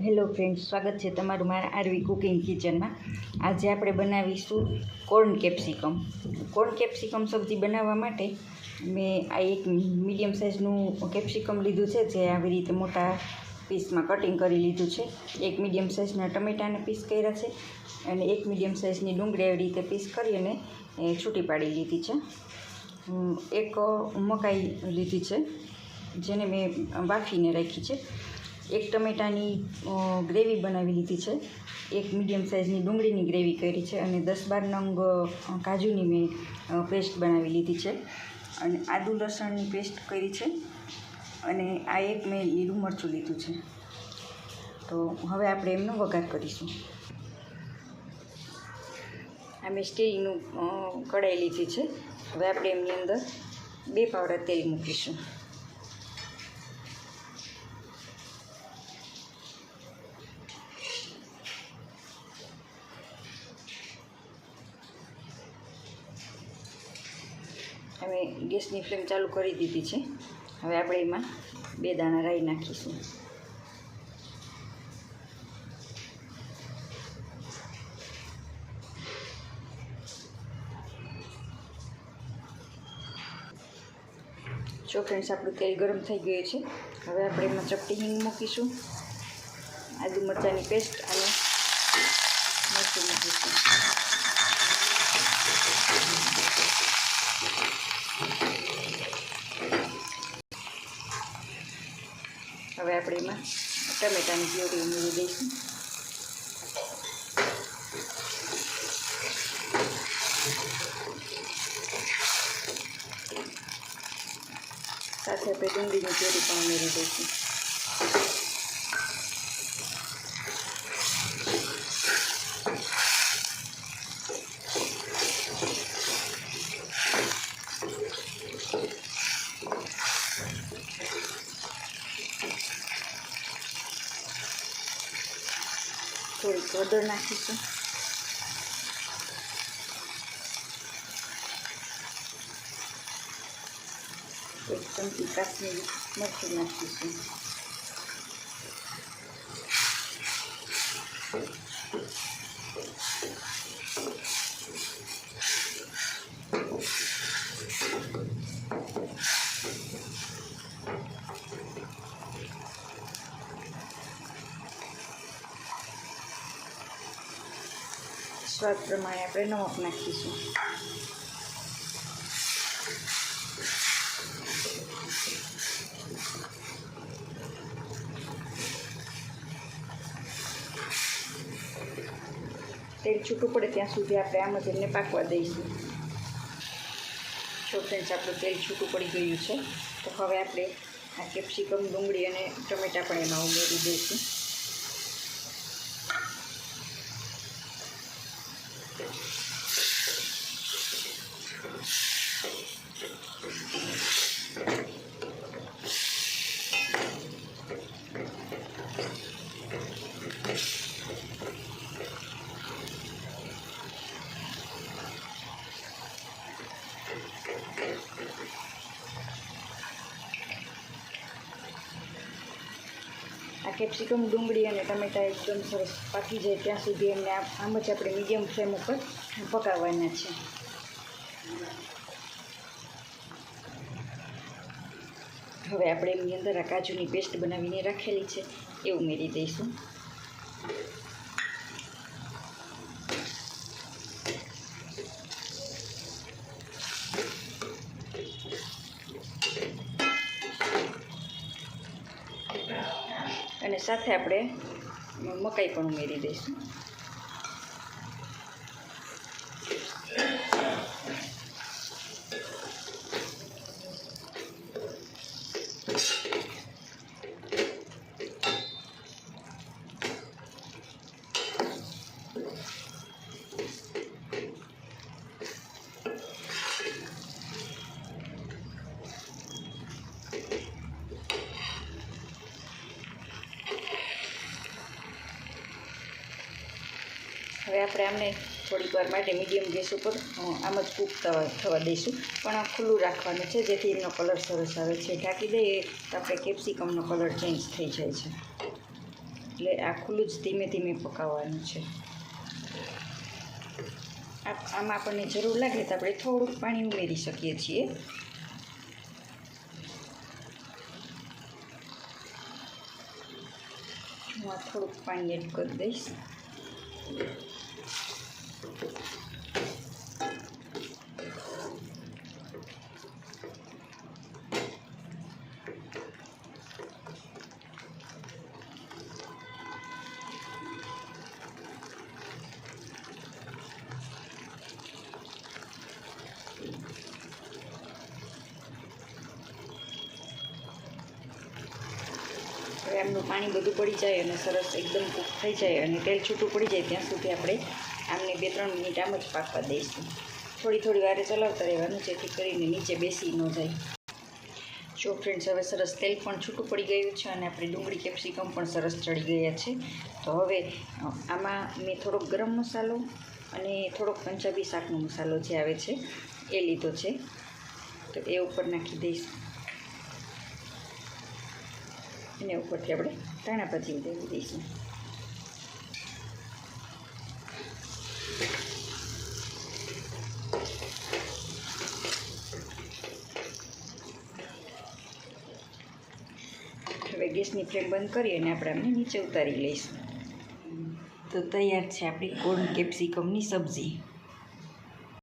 Hello friends, સ્વાગત છે તમારું મારા આરવી કુકિંગ કિચનમાં. આજે આપણે બનાવીશું કોર્ન કેપ્સિકમ સબ્જી બનાવવા માટે મેં આ એક મીડિયમ સાઇઝનું કેપ્સિકમ લીધું છે, જે આવી રીતે મોટા પીસમાં કટિંગ કરી લીધું છે. એક મીડિયમ સાઇઝના ટમેટાને પીસ કર્યા છે અને એક મીડિયમ સાઇઝની ડુંગળી આવી રીતે પીસ કરી અને છૂટી પાડી લીધી છે. એક મકાઈ લીધી છે, જેને મેં બાફીને રાખી છે. એક ટમેટાની ગ્રેવી બનાવી લીધી છે. એક મીડિયમ સાઇઝની ડુંગળીની ગ્રેવી કરી છે અને 10-12 નંગ કાજુની મેં પેસ્ટ બનાવી લીધી છે અને આદુ લસણની પેસ્ટ કરી છે અને આ એક મેં લીલું મરચું લીધું છે. તો હવે આપણે એમનો વઘાર કરીશું. આ મેં સ્ટીલનું કઢાઈ લીધી છે. હવે આપણે એમની અંદર 2 પાવડા તેલ મૂકીશું. હવે ગેસની ફ્લેમ ચાલુ કરી દીધી છે. હવે આપણે એમાં 2 દાણા રાઈ નાખીશું. જો ફ્રેન્ડ્સ, આપણું તેલ ગરમ થઈ ગયું છે. હવે આપણે એમાં ચપટી હિંગ મૂકીશું, આદુ મરચાંની પેસ્ટ અને મરચું મૂકીશું. હવે આપણે એમાં ટમેટાની પ્યોરી ઉમેરી દઈશું. સાથે આપણે ડુંગળીની પ્યોરી પણ ઉમેરી દઈશું. થોડીક હળદર નાખીશું. એક ચમચી કાશ્મીરી મરચું નાખીશું. સ્વાદ પ્રમાણે આપણે નમક નાખીશું. તેલ છૂટું પડે ત્યાં સુધી આપણે આમ જ એમને પાકવા દઈશું. જો ફ્રેન્ડ્સ, આપણું તેલ છૂટું પડી ગયું છે. તો હવે આપણે આ કેપ્સિકમ, ડુંગળી અને ટમેટાં પણ એમાં ઉમેરી દઈશું. આ કેપ્સિકમ, ડુંગળી અને ટમેટાં એકદમ સરસ પાકી જાય ત્યાં સુધી એમને આમ જ આપણે મીડિયમ ફ્લેમ ઉપર પકાવવાના છે. હવે આપણે એમની અંદર આ કાજુની પેસ્ટ બનાવીને રાખેલી છે એ ઉમેરી દઈશું. અને સાથે આપણે મકાઈ પણ ઉમેરી દઈશું. હવે આપણે આમને થોડીક વાર માટે મીડિયમ ગેસ ઉપર આમ જ કૂક થવા દઈશું, પણ ખુલ્લું રાખવાનું છે જેથી એનો કલર સરસ આવે છે. ઢાંકી દઈએ તો આપણે કેપ્સિકમનો કલર ચેન્જ થઈ જાય છે. એટલે આ ખુલ્લું જ ધીમે ધીમે પકાવવાનું છે. આમાં આપણને જરૂર લાગે તો આપણે થોડુંક પાણી ઉમેરી શકીએ છીએ. હું આ થોડુંક પાણી એડ કરી દઈશ. હવે આમનું પાણી બધું પડી જાય અને સરસ એકદમ કૂક થઈ જાય અને તેલ છૂટું પડી જાય ત્યાં સુધી આપણે આમને 2-3 મિનિટ આમ જ પાકવા દઈશું. થોડી વારે ચલાવતા રહેવાનું જેથી કરીને નીચે બેસી ન જાય. જો ફ્રેન્ડ્સ, હવે સરસ તેલ પણ છૂટું પડી ગયું છે અને આપણી ડુંગળી કેપ્સિકમ પણ સરસ ચડી ગયા છે. તો હવે આમાં મેં થોડોક ગરમ મસાલો અને થોડોક પંજાબી શાકનો મસાલો જે આવે છે એ લીધો છે, તો એ ઉપર નાખી દઈશું. એને ઉપરથી આપણે ધાણા ભાજી ઉડાવી દઈશું. હવે ગેસની ફ્લેમ બંધ કરી અને આપણે આમને નીચે ઉતારી લઈશું. તો તૈયાર છે આપણી કોર્ન કેપ્સિકમની સબ્જી.